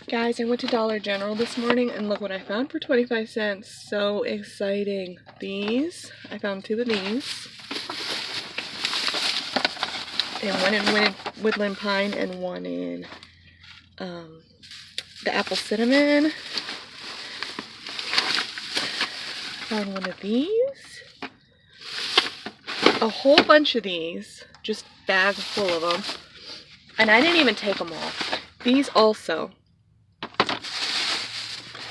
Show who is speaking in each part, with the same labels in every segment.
Speaker 1: Guys, I went to Dollar General this morning and look what I found for 25 cents. So exciting. These, I found two of these. And one in woodland pine and one in the apple cinnamon. Found one of these. A whole bunch of these. Just bag full of them. And I didn't even take them all. These also.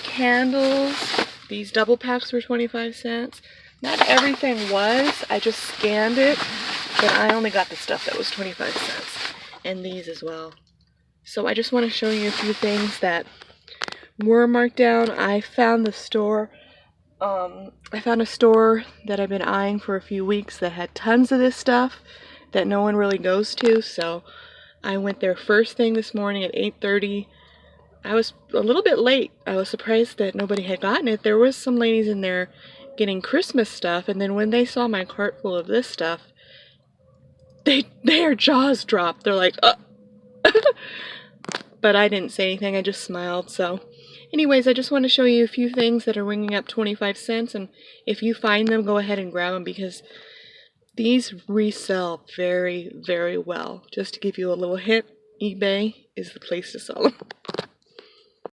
Speaker 1: Candles. These double packs were 25 cents. Not everything was. I just scanned it. But I only got the stuff that was 25 cents. And these as well. So I just want to show you a few things that were marked down. I found the store. I found a store that I've been eyeing for a few weeks that had tons of this stuff that no one really goes to. So I went there first thing this morning at 8:30. I was a little bit late. I was surprised that nobody had gotten it. There was some ladies in there getting Christmas stuff, and then when they saw my cart full of this stuff, their jaws dropped. They're like, But I didn't say anything. I just smiled. So anyways, I just want to show you a few things that are ringing up 25 cents, and if you find them, go ahead and grab them because these resell very, very well. Just to give you a little hint, eBay is the place to sell them.